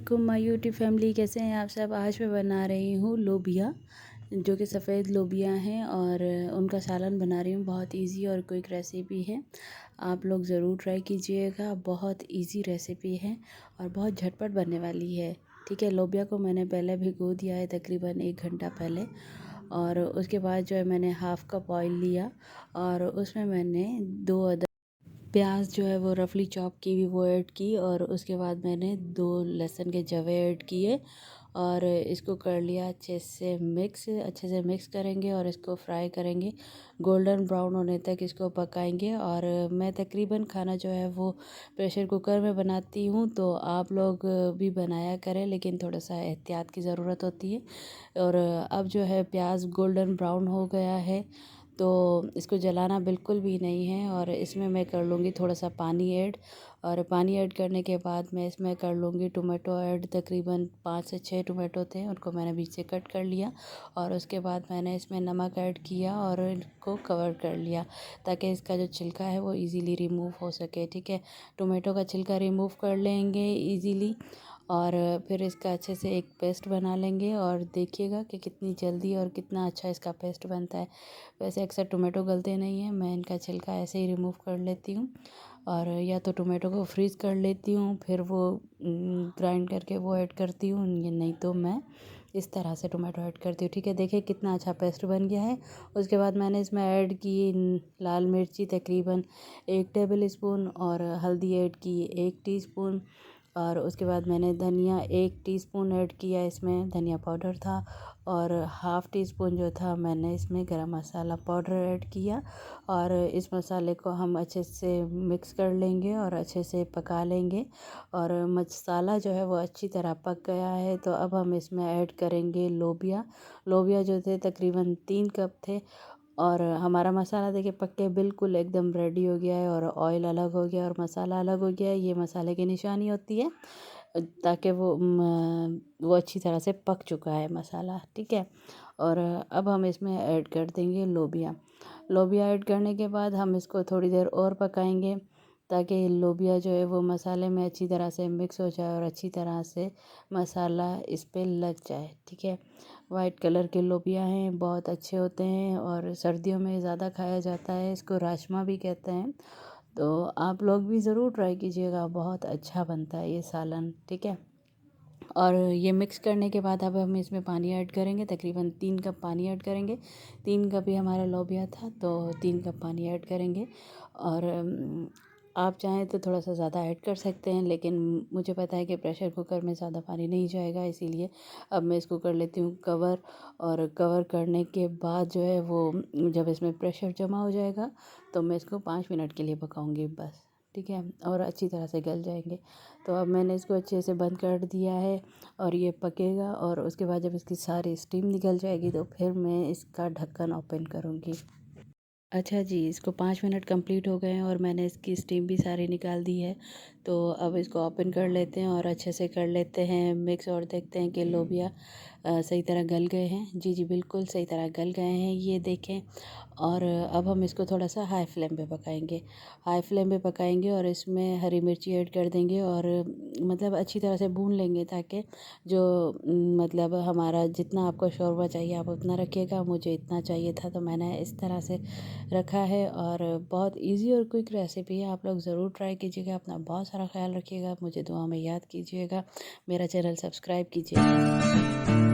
वालेकुम my YouTube family, कैसे हैं आप सब। आज मैं बना रही हूँ लोबिया, जो कि सफ़ेद लोबिया हैं और उनका सालन बना रही हूँ। बहुत इजी और क्विक रेसिपी है, आप लोग ज़रूर ट्राई कीजिएगा। बहुत इजी रेसिपी है और बहुत झटपट बनने वाली है। ठीक है, लोबिया को मैंने पहले भिगो दिया है तकरीबन 1 घंटा पहले, और उसके बाद जो है मैंने हाफ़ कप ऑयल लिया और उसमें मैंने 2 अदद प्याज जो है वो रफली चॉप की हुई वो ऐड की, और उसके बाद मैंने 2 लहसुन के जवे ऐड किए और इसको कर लिया अच्छे से मिक्स करेंगे और इसको फ्राई करेंगे, गोल्डन ब्राउन होने तक इसको पकाएंगे। और मैं तकरीबन खाना जो है वो प्रेशर कुकर में बनाती हूँ, तो आप लोग भी बनाया करें, लेकिन थोड़ा सा एहतियात की ज़रूरत होती है। और अब जो है प्याज गोल्डन ब्राउन हो गया है, तो इसको जलाना बिल्कुल भी नहीं है। और इसमें मैं कर लूँगी थोड़ा सा पानी ऐड, और पानी ऐड करने के बाद मैं इसमें कर लूँगी टोमेटो ऐड। तकरीबन 5 से 6 टोमेटो थे, उनको मैंने बीच से कट कर लिया, और उसके बाद मैंने इसमें नमक ऐड किया और इनको कवर कर लिया, ताकि इसका जो छिलका है वो इजीली रिमूव हो सके। ठीक है, टोमेटो का छिलका रिमूव कर लेंगे इजीली, और फिर इसका अच्छे से एक पेस्ट बना लेंगे, और देखिएगा कि कितनी जल्दी और कितना अच्छा इसका पेस्ट बनता है। वैसे अक्सर टोमेटो गलते नहीं हैं, मैं इनका छिलका ऐसे ही रिमूव कर लेती हूँ, और या तो टोमेटो को फ्रीज़ कर लेती हूँ, फिर वो ग्राइंड करके वो ऐड करती हूँ, नहीं तो मैं इस तरह से टोमेटो ऐड करती हूँ। ठीक है, देखिए कितना अच्छा पेस्ट बन गया है। उसके बाद मैंने इसमें ऐड की लाल मिर्ची तकरीबन 1 टेबल स्पून, और हल्दी ऐड की 1 टीस्पून, और उसके बाद मैंने धनिया 1 टीस्पून ऐड किया, इसमें धनिया पाउडर था, और हाफ़ टी स्पून जो था मैंने इसमें गरम मसाला पाउडर ऐड किया। और इस मसाले को हम अच्छे से मिक्स कर लेंगे और अच्छे से पका लेंगे। और मसाला जो है वो अच्छी तरह पक गया है, तो अब हम इसमें ऐड करेंगे लोबिया। लोबिया जो थे तकरीबन 3 कप थे, और हमारा मसाला देखिए पक के बिल्कुल एकदम रेडी हो गया है, और ऑयल अलग हो गया और मसाला अलग हो गया है। ये मसाले की निशानी होती है, ताकि वो अच्छी तरह से पक चुका है मसाला। ठीक है, और अब हम इसमें ऐड कर देंगे लोबिया। लोबिया ऐड करने के बाद हम इसको थोड़ी देर और पकाएंगे, ताकि लोबिया जो है वो मसाले में अच्छी तरह से मिक्स हो जाए और अच्छी तरह से मसाला इस पे लग जाए। ठीक है, वाइट कलर के लोबिया हैं, बहुत अच्छे होते हैं और सर्दियों में ज़्यादा खाया जाता है, इसको राजमा भी कहते हैं। तो आप लोग भी ज़रूर ट्राई कीजिएगा, बहुत अच्छा बनता है ये सालन। ठीक है, और ये मिक्स करने के बाद अब हम इसमें पानी ऐड करेंगे, तकरीबन 3 कप पानी ऐड करेंगे। 3 कप ही हमारा लोबिया था, तो 3 कप पानी ऐड करेंगे। और आप चाहें तो थोड़ा सा ज़्यादा ऐड कर सकते हैं, लेकिन मुझे पता है कि प्रेशर कुकर में ज़्यादा पानी नहीं जाएगा, इसीलिए अब मैं इसको कर लेती हूँ कवर। और कवर करने के बाद जो है वो जब इसमें प्रेशर जमा हो जाएगा, तो मैं इसको 5 मिनट के लिए पकाऊंगी बस। ठीक है, और अच्छी तरह से गल जाएंगे। तो अब मैंने इसको अच्छे से बंद कर दिया है, और ये पकेगा, और उसके बाद जब इसकी सारी स्टीम निकल जाएगी, तो फिर मैं इसका ढक्कन ओपन करूँगी। अच्छा जी, इसको 5 मिनट कंप्लीट हो गए हैं और मैंने इसकी स्टीम भी सारी निकाल दी है। तो अब इसको ओपन कर लेते हैं और अच्छे से कर लेते हैं मिक्स, और देखते हैं कि लोबिया सही तरह गल गए हैं। जी जी, बिल्कुल सही तरह गल गए हैं, ये देखें। और अब हम इसको थोड़ा सा हाई फ्लेम पे पकाएंगे। हाई फ्लेम पे पकाएंगे और इसमें हरी मिर्ची ऐड कर देंगे, और मतलब अच्छी तरह से भून लेंगे, ताकि जो मतलब हमारा जितना आपको शोरबा चाहिए आप उतना रखिएगा। मुझे इतना चाहिए था, तो मैंने इस तरह से रखा है। और बहुत इजी और क्विक रेसिपी है, आप लोग ज़रूर ट्राई कीजिएगा। अपना बहुत सारा ख्याल रखिएगा, मुझे दुआ में याद कीजिएगा, मेरा चैनल सब्सक्राइब कीजिएगा।